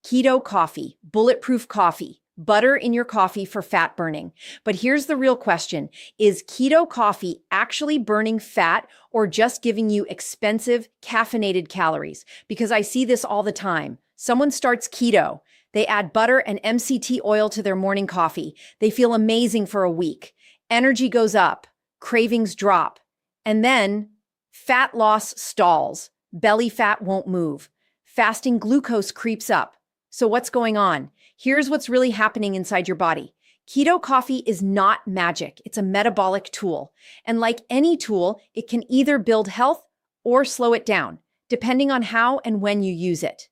Keto coffee, bulletproof coffee, butter in your coffee for fat burning. But here's the real question. Is keto coffee actually burning fat or just giving you expensive caffeinated calories? Because I see this all the time. Someone starts keto. They add butter and MCT oil to their morning coffee. They feel amazing for a week. Energy goes up, cravings drop, and then fat loss stalls. Belly fat won't move. Fasting glucose creeps up. So what's going on? Here's what's really happening inside your body. Keto coffee is not magic. It's a metabolic tool. And like any tool, it can either build health or slow it down, depending on how and when you use it.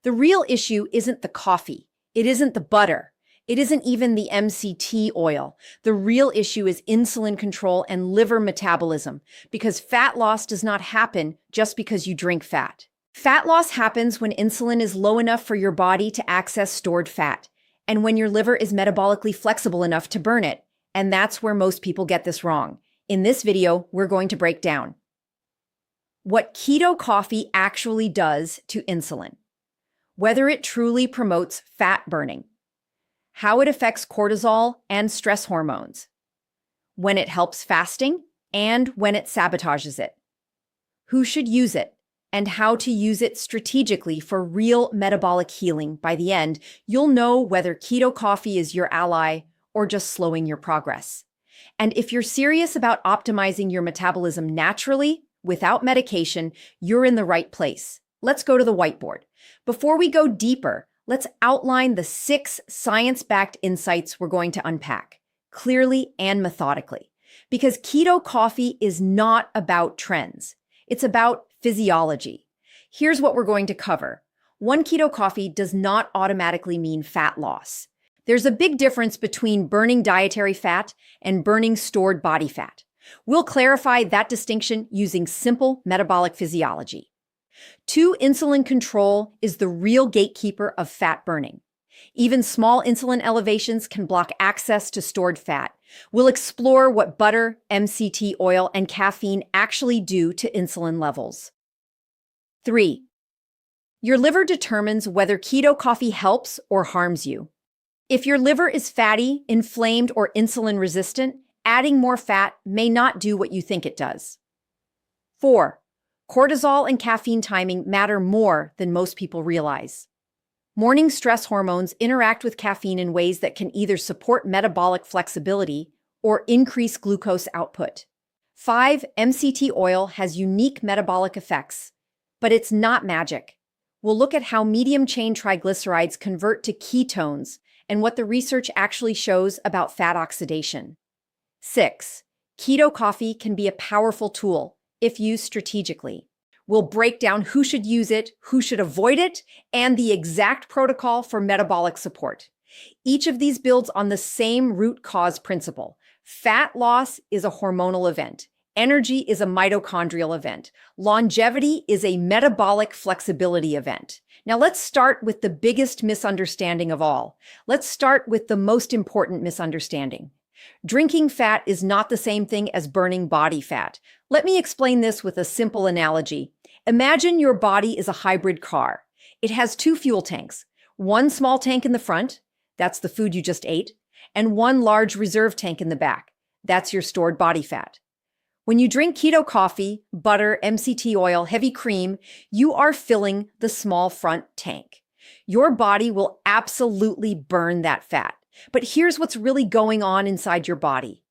The real issue isn't the coffee. It isn't the butter. It isn't even the MCT oil. The real issue is insulin control and liver metabolism, because fat loss does not happen just because you drink fat. Fat loss happens when insulin is low enough for your body to access stored fat, and when your liver is metabolically flexible enough to burn it. And that's where most people get this wrong. In this video, we're going to break down what keto coffee actually does to insulin, whether it truly promotes fat burning, how it affects cortisol and stress hormones, when it helps fasting, and when it sabotages it, who should use it, and how to use it strategically for real metabolic healing. By the end, you'll know whether keto coffee is your ally or just slowing your progress. And if you're serious about optimizing your metabolism naturally, without medication, you're in the right place. Let's go to the whiteboard. Before we go deeper, let's outline the 6 science-backed insights we're going to unpack, clearly and methodically. Because keto coffee is not about trends. It's about physiology. Here's what we're going to cover. 1 keto coffee does not automatically mean fat loss. There's a big difference between burning dietary fat and burning stored body fat. We'll clarify that distinction using simple metabolic physiology. 2, insulin control is the real gatekeeper of fat burning. Even small insulin elevations can block access to stored fat. We'll explore what butter, MCT oil, and caffeine actually do to insulin levels. 3, your liver determines whether keto coffee helps or harms you. If your liver is fatty, inflamed, or insulin resistant, adding more fat may not do what you think it does. 4, cortisol and caffeine timing matter more than most people realize. Morning stress hormones interact with caffeine in ways that can either support metabolic flexibility or increase glucose output. 5, MCT oil has unique metabolic effects, but it's not magic. We'll look at how medium-chain triglycerides convert to ketones and what the research actually shows about fat oxidation. 6, keto coffee can be a powerful tool if used strategically. We'll break down who should use it, who should avoid it, and the exact protocol for metabolic support. Each of these builds on the same root cause principle. Fat loss is a hormonal event. Energy is a mitochondrial event. Longevity is a metabolic flexibility event. Now let's start with the biggest misunderstanding of all. Let's start with the most important misunderstanding. Drinking fat is not the same thing as burning body fat. Let me explain this with a simple analogy. Imagine your body is a hybrid car. It has 2 fuel tanks, 1 small tank in the front, that's the food you just ate, and 1 large reserve tank in the back, that's your stored body fat. When you drink keto coffee, butter, MCT oil, heavy cream, you are filling the small front tank. Your body will absolutely burn that fat. But here's what's really going on inside your body.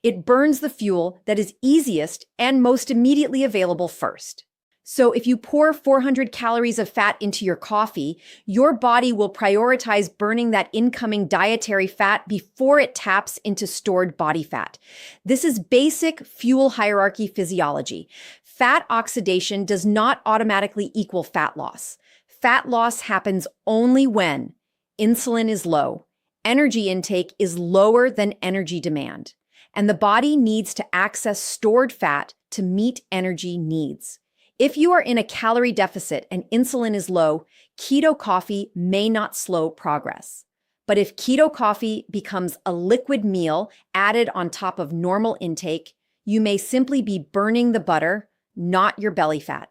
It burns the fuel that is easiest and most immediately available first. So if you pour 400 calories of fat into your coffee, your body will prioritize burning that incoming dietary fat before it taps into stored body fat. This is basic fuel hierarchy physiology. Fat oxidation does not automatically equal fat loss. Fat loss happens only when insulin is low, energy intake is lower than energy demand, and the body needs to access stored fat to meet energy needs. If you are in a calorie deficit and insulin is low, keto coffee may not slow progress. But if keto coffee becomes a liquid meal added on top of normal intake, you may simply be burning the butter, not your belly fat.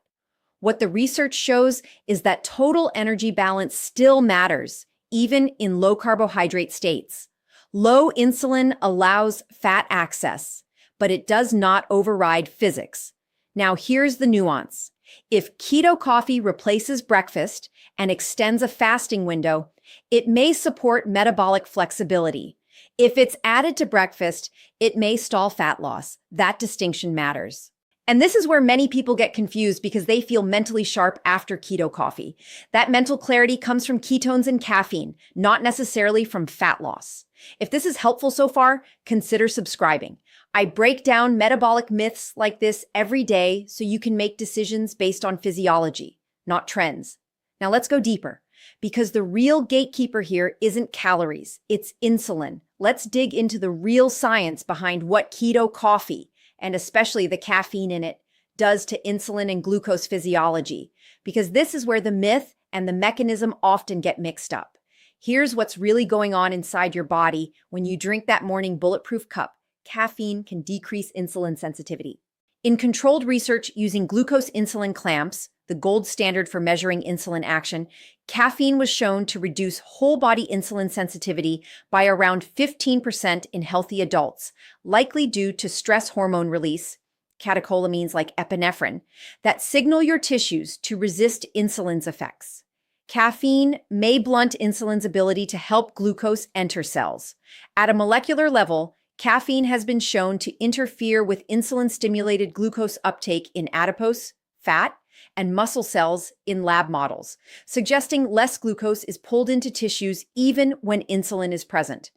What the research shows is that total energy balance still matters, even in low carbohydrate states. Low insulin allows fat access, but it does not override physics. Now here's the nuance. If keto coffee replaces breakfast and extends a fasting window, it may support metabolic flexibility. If it's added to breakfast, it may stall fat loss. That distinction matters. And this is where many people get confused because they feel mentally sharp after keto coffee. That mental clarity comes from ketones and caffeine, not necessarily from fat loss. If this is helpful so far, consider subscribing. I break down metabolic myths like this every day so you can make decisions based on physiology, not trends. Now let's go deeper, because the real gatekeeper here isn't calories, it's insulin. Let's dig into the real science behind what keto coffee, and especially the caffeine in it, does to insulin and glucose physiology, because this is where the myth and the mechanism often get mixed up. Here's what's really going on inside your body when you drink that morning Bulletproof cup. Caffeine can decrease insulin sensitivity. In controlled research using glucose insulin clamps, the gold standard for measuring insulin action, caffeine was shown to reduce whole body insulin sensitivity by around 15% in healthy adults, likely due to stress hormone release, catecholamines like epinephrine, that signal your tissues to resist insulin's effects. Caffeine may blunt insulin's ability to help glucose enter cells. At a molecular level, caffeine has been shown to interfere with insulin-stimulated glucose uptake in adipose, fat, and muscle cells in lab models, suggesting less glucose is pulled into tissues even when insulin is present.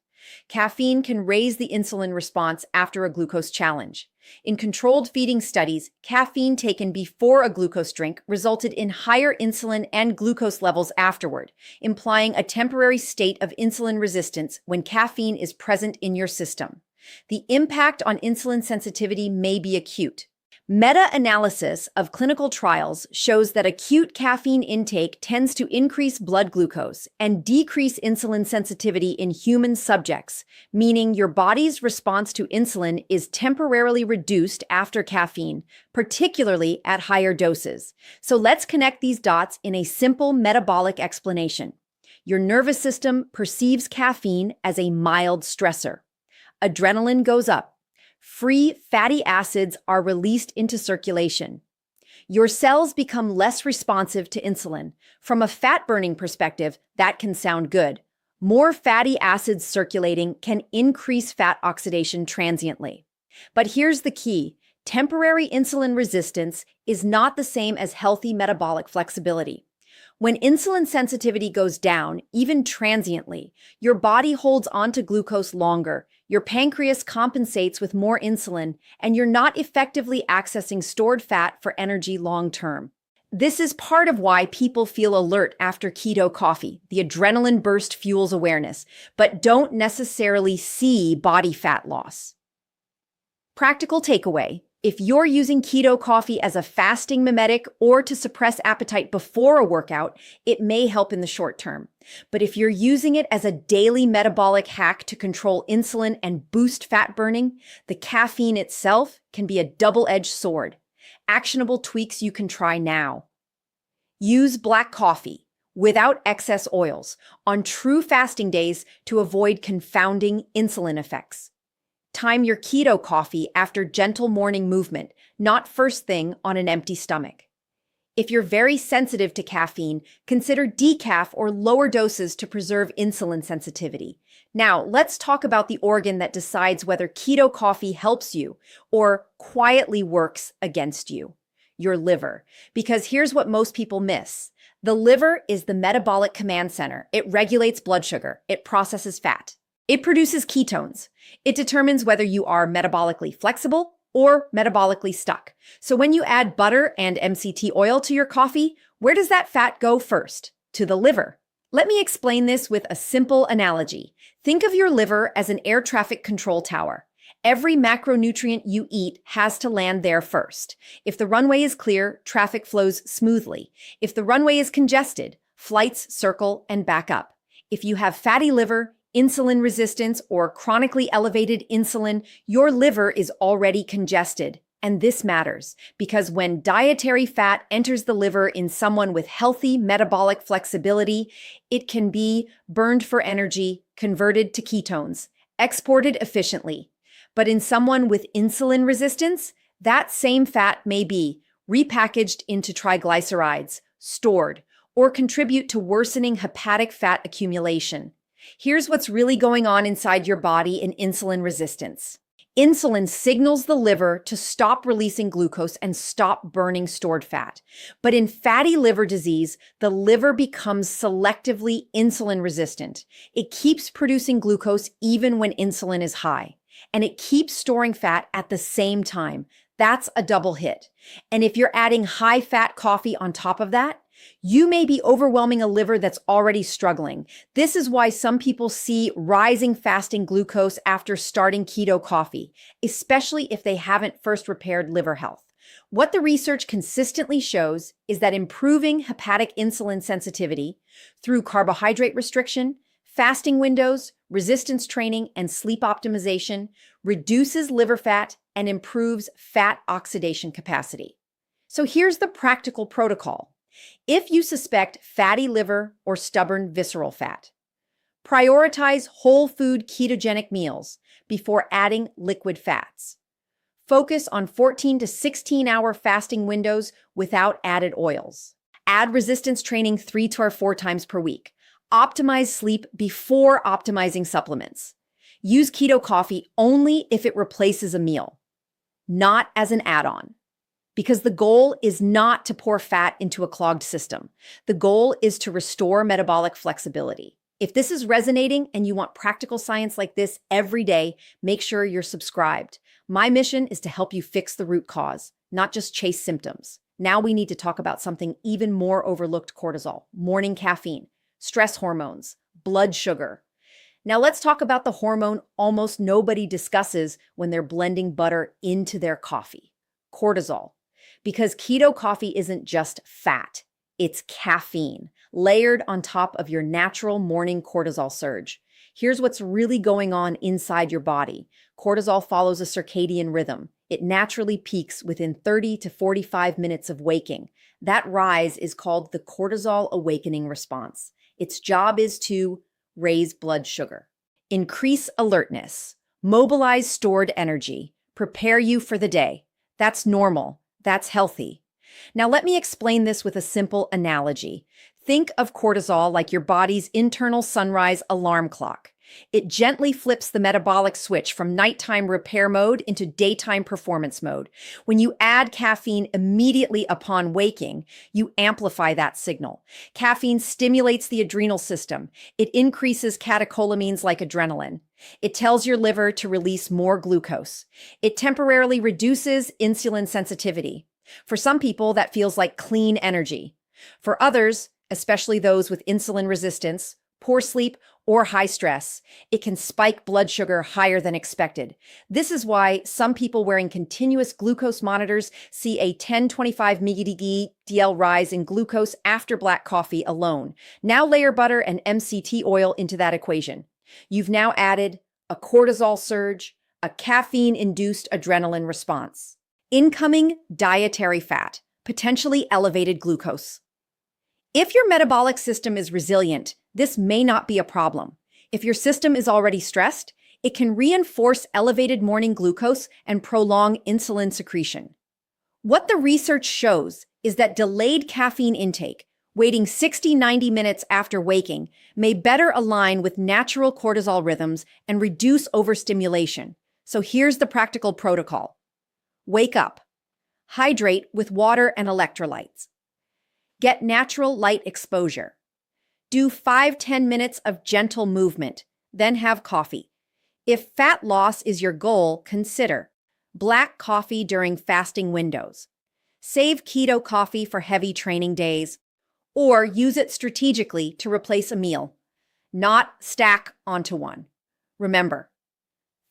Caffeine can raise the insulin response after a glucose challenge. In controlled feeding studies, caffeine taken before a glucose drink resulted in higher insulin and glucose levels afterward, implying a temporary state of insulin resistance when caffeine is present in your system. The impact on insulin sensitivity may be acute. Meta-analysis of clinical trials shows that acute caffeine intake tends to increase blood glucose and decrease insulin sensitivity in human subjects, meaning your body's response to insulin is temporarily reduced after caffeine, particularly at higher doses. So let's connect these dots in a simple metabolic explanation. Your nervous system perceives caffeine as a mild stressor. Adrenaline goes up. Free fatty acids are released into circulation. Your cells become less responsive to insulin. From a fat-burning perspective, that can sound good. More fatty acids circulating can increase fat oxidation transiently. But here's the key. Temporary insulin resistance is not the same as healthy metabolic flexibility. When insulin sensitivity goes down, even transiently, your body holds onto glucose longer, your pancreas compensates with more insulin, and you're not effectively accessing stored fat for energy long-term. This is part of why people feel alert after keto coffee. The adrenaline burst fuels awareness, but don't necessarily see body fat loss. Practical takeaway. If you're using keto coffee as a fasting mimetic or to suppress appetite before a workout, it may help in the short term. But if you're using it as a daily metabolic hack to control insulin and boost fat burning, the caffeine itself can be a double-edged sword. Actionable tweaks you can try now. Use black coffee without excess oils on true fasting days to avoid confounding insulin effects. Time your keto coffee after gentle morning movement, not first thing on an empty stomach. If you're very sensitive to caffeine, consider decaf or lower doses to preserve insulin sensitivity. Now, let's talk about the organ that decides whether keto coffee helps you or quietly works against you: your liver. Because here's what most people miss. The liver is the metabolic command center. It regulates blood sugar. It processes fat. It produces ketones. It determines whether you are metabolically flexible or metabolically stuck. So when you add butter and MCT oil to your coffee, where does that fat go first? To the liver. Let me explain this with a simple analogy. Think of your liver as an air traffic control tower. Every macronutrient you eat has to land there first. If the runway is clear, traffic flows smoothly. If the runway is congested, flights circle and back up. If you have fatty liver, insulin resistance, or chronically elevated insulin, your liver is already congested, And this matters because when dietary fat enters the liver in someone with healthy metabolic flexibility, it can be burned for energy, converted to ketones, exported efficiently. But in someone with insulin resistance, that same fat may be repackaged into triglycerides, stored, or contribute to worsening hepatic fat accumulation. Here's what's really going on inside your body in insulin resistance. Insulin signals the liver to stop releasing glucose and stop burning stored fat. But in fatty liver disease, the liver becomes selectively insulin resistant. It keeps producing glucose even when insulin is high, and it keeps storing fat at the same time. That's a double hit. And if you're adding high-fat coffee on top of that, you may be overwhelming a liver that's already struggling. This is why some people see rising fasting glucose after starting keto coffee, especially if they haven't first repaired liver health. What the research consistently shows is that improving hepatic insulin sensitivity through carbohydrate restriction, fasting windows, resistance training, and sleep optimization reduces liver fat and improves fat oxidation capacity. So here's the practical protocol. If you suspect fatty liver or stubborn visceral fat, prioritize whole food ketogenic meals before adding liquid fats. Focus on 14 to 16 hour fasting windows without added oils. Add resistance training 3 to 4 times per week. Optimize sleep before optimizing supplements. Use keto coffee only if it replaces a meal, not as an add-on. Because the goal is not to pour fat into a clogged system. The goal is to restore metabolic flexibility. If this is resonating and you want practical science like this every day, make sure you're subscribed. My mission is to help you fix the root cause, not just chase symptoms. Now we need to talk about something even more overlooked: cortisol, morning caffeine, stress hormones, blood sugar. Now let's talk about the hormone almost nobody discusses when they're blending butter into their coffee: cortisol. Because keto coffee isn't just fat, it's caffeine, layered on top of your natural morning cortisol surge. Here's what's really going on inside your body. Cortisol follows a circadian rhythm. It naturally peaks within 30 to 45 minutes of waking. That rise is called the cortisol awakening response. Its job is to raise blood sugar, increase alertness, mobilize stored energy, prepare you for the day. That's normal. That's healthy. Now, let me explain this with a simple analogy. Think of cortisol like your body's internal sunrise alarm clock. It gently flips the metabolic switch from nighttime repair mode into daytime performance mode. When you add caffeine immediately upon waking, you amplify that signal. Caffeine stimulates the adrenal system. It increases catecholamines like adrenaline. It tells your liver to release more glucose. It temporarily reduces insulin sensitivity. For some people, that feels like clean energy. For others, especially those with insulin resistance, poor sleep, or high stress, it can spike blood sugar higher than expected. This is why some people wearing continuous glucose monitors see a 10-25 mg/dL rise in glucose after black coffee alone. Now layer butter and MCT oil into that equation. You've now added a cortisol surge, a caffeine-induced adrenaline response, incoming dietary fat, potentially elevated glucose. If your metabolic system is resilient, this may not be a problem. If your system is already stressed, it can reinforce elevated morning glucose and prolong insulin secretion. What the research shows is that delayed caffeine intake, waiting 60-90 minutes after waking, may better align with natural cortisol rhythms and reduce overstimulation. So here's the practical protocol. Wake up. Hydrate with water and electrolytes. Get natural light exposure. Do 5-10 minutes of gentle movement, then have coffee. If fat loss is your goal, consider black coffee during fasting windows. Save keto coffee for heavy training days, or use it strategically to replace a meal, not stack onto one. Remember,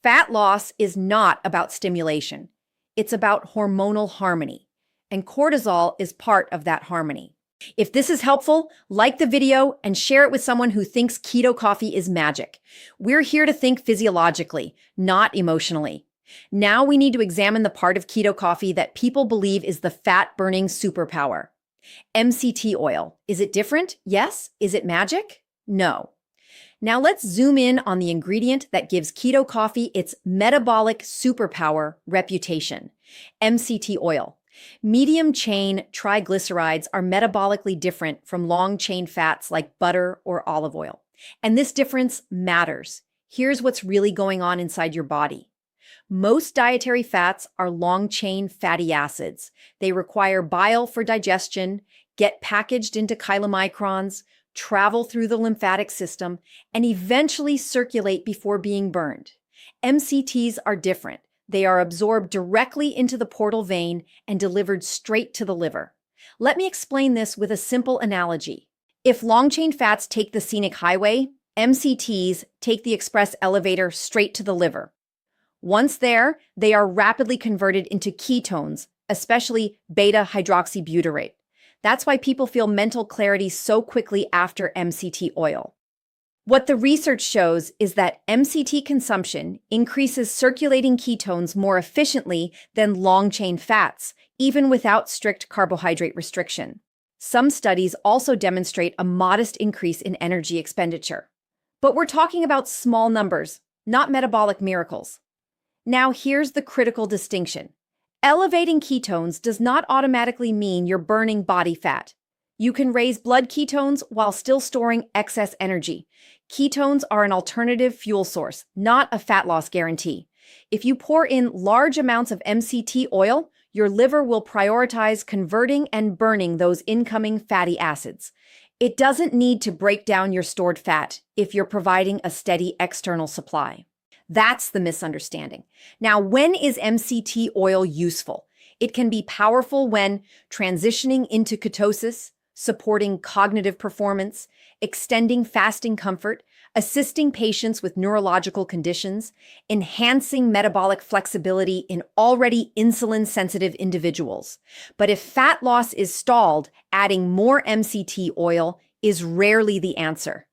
fat loss is not about stimulation. It's about hormonal harmony, and cortisol is part of that harmony. If this is helpful, like the video and share it with someone who thinks keto coffee is magic. We're here to think physiologically, not emotionally. Now we need to examine the part of keto coffee that people believe is the fat-burning superpower. MCT oil. Is it different? Yes. Is it magic? No. Now let's zoom in on the ingredient that gives keto coffee its metabolic superpower reputation. MCT oil. Medium-chain triglycerides are metabolically different from long-chain fats like butter or olive oil. And this difference matters. Here's what's really going on inside your body. Most dietary fats are long-chain fatty acids. They require bile for digestion, get packaged into chylomicrons, travel through the lymphatic system, and eventually circulate before being burned. MCTs are different. They are absorbed directly into the portal vein and delivered straight to the liver. Let me explain this with a simple analogy. If long-chain fats take the scenic highway, MCTs take the express elevator straight to the liver. Once there, they are rapidly converted into ketones, especially beta-hydroxybutyrate. That's why people feel mental clarity so quickly after MCT oil. What the research shows is that MCT consumption increases circulating ketones more efficiently than long-chain fats, even without strict carbohydrate restriction. Some studies also demonstrate a modest increase in energy expenditure. But we're talking about small numbers, not metabolic miracles. Now here's the critical distinction. Elevating ketones does not automatically mean you're burning body fat. You can raise blood ketones while still storing excess energy. Ketones are an alternative fuel source, not a fat loss guarantee. If you pour in large amounts of MCT oil, your liver will prioritize converting and burning those incoming fatty acids. It doesn't need to break down your stored fat if you're providing a steady external supply. That's the misunderstanding. Now, when is MCT oil useful? It can be powerful when transitioning into ketosis, supporting cognitive performance, extending fasting comfort, assisting patients with neurological conditions, enhancing metabolic flexibility in already insulin-sensitive individuals. But if fat loss is stalled, adding more MCT oil is rarely the answer.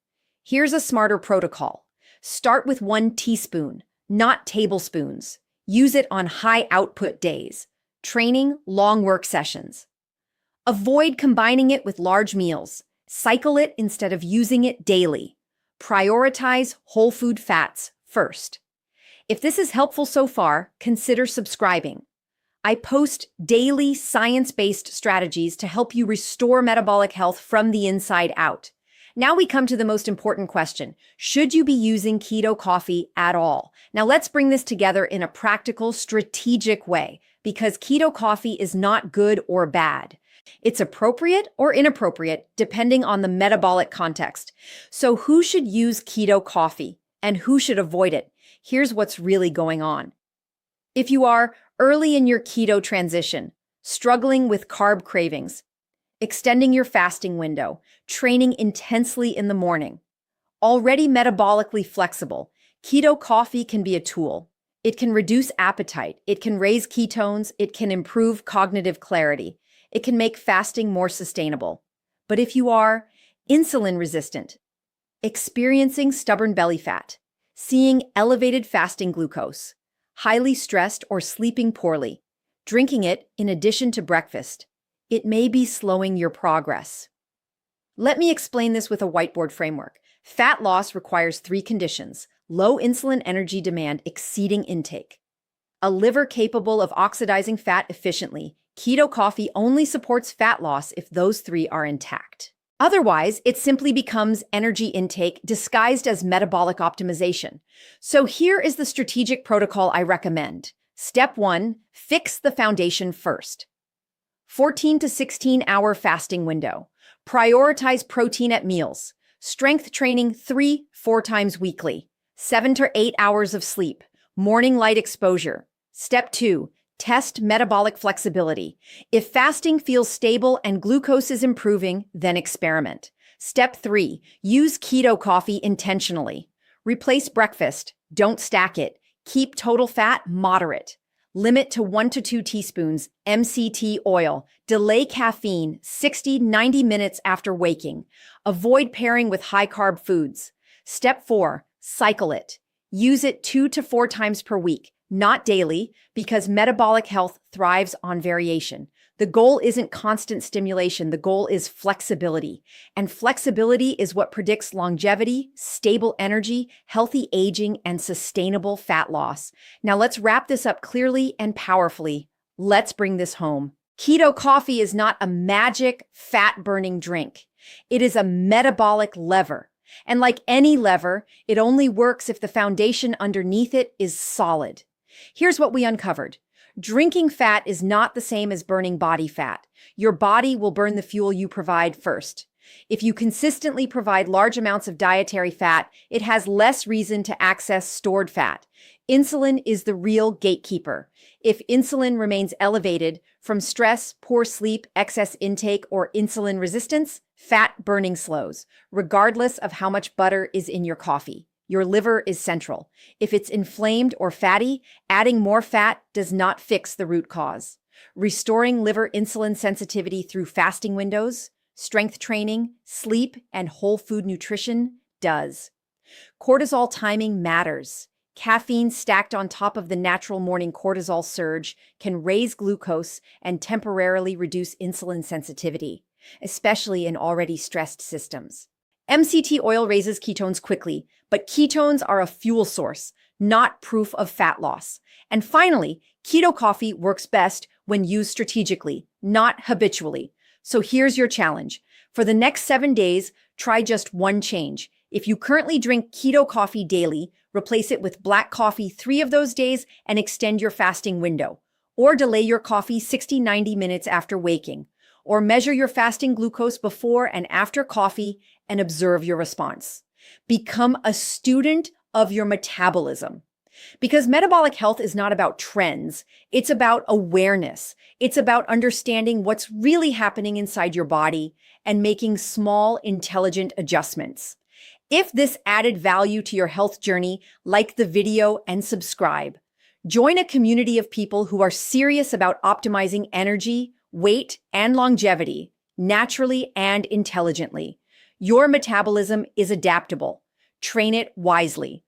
Here's a smarter protocol. Start with 1 teaspoon, not tablespoons. Use it on high output days, training, long work sessions. Avoid combining it with large meals. Cycle it instead of using it daily. Prioritize whole food fats first. If this is helpful so far, consider subscribing. I post daily science-based strategies to help you restore metabolic health from the inside out. Now we come to the most important question. Should you be using keto coffee at all? Now let's bring this together in a practical, strategic way, because keto coffee is not good or bad. It's appropriate or inappropriate depending on the metabolic context. So who should use keto coffee and who should avoid it? Here's what's really going on. If you are early in your keto transition, struggling with carb cravings, extending your fasting window, training intensely in the morning, already metabolically flexible, keto coffee can be a tool. It can reduce appetite, it can raise ketones, it can improve cognitive clarity. It can make fasting more sustainable. But if you are insulin resistant, experiencing stubborn belly fat, seeing elevated fasting glucose, highly stressed or sleeping poorly, drinking it in addition to breakfast, it may be slowing your progress. Let me explain this with a whiteboard framework. Fat loss requires 3 conditions: low insulin energy demand exceeding intake, a liver capable of oxidizing fat efficiently. Keto coffee only supports fat loss if those 3 are intact. Otherwise, it simply becomes energy intake disguised as metabolic optimization. So here is the strategic protocol I recommend. Step 1, fix the foundation first. 14 to 16 hour fasting window. Prioritize protein at meals. Strength training 3-4 times weekly. 7 to 8 hours of sleep. Morning light exposure. Step 2, test metabolic flexibility. If fasting feels stable and glucose is improving, then experiment. Step 3, use keto coffee intentionally. Replace breakfast. Don't stack it. Keep total fat moderate. Limit to 1 to 2 teaspoons MCT oil. Delay caffeine 60-90 minutes after waking. Avoid pairing with high-carb foods. Step 4, cycle it. Use it 2 to 4 times per week, not daily, because metabolic health thrives on variation. The goal isn't constant stimulation. The goal is flexibility. And flexibility is what predicts longevity, stable energy, healthy aging, and sustainable fat loss. Now let's wrap this up clearly and powerfully. Let's bring this home. Keto coffee is not a magic fat-burning drink. It is a metabolic lever. And like any lever, it only works if the foundation underneath it is solid. Here's what we uncovered. Drinking fat is not the same as burning body fat. Your body will burn the fuel you provide first. If you consistently provide large amounts of dietary fat, it has less reason to access stored fat. Insulin is the real gatekeeper. If insulin remains elevated from stress, poor sleep, excess intake, or insulin resistance, fat burning slows, regardless of how much butter is in your coffee. Your liver is central. If it's inflamed or fatty, adding more fat does not fix the root cause. Restoring liver insulin sensitivity through fasting windows, strength training, sleep, and whole food nutrition does. Cortisol timing matters. Caffeine stacked on top of the natural morning cortisol surge can raise glucose and temporarily reduce insulin sensitivity, especially in already stressed systems. MCT oil raises ketones quickly, but ketones are a fuel source, not proof of fat loss. And finally, keto coffee works best when used strategically, not habitually. So here's your challenge. For the next 7 days, try just one change. If you currently drink keto coffee daily, replace it with black coffee 3 of those days and extend your fasting window. Or delay your coffee 60-90 minutes after waking. Or measure your fasting glucose before and after coffee and observe your response. Become a student of your metabolism. Because metabolic health is not about trends, it's about awareness. It's about understanding what's really happening inside your body and making small, intelligent adjustments. If this added value to your health journey, like the video and subscribe. Join a community of people who are serious about optimizing energy, weight, and longevity, naturally and intelligently. Your metabolism is adaptable. Train it wisely.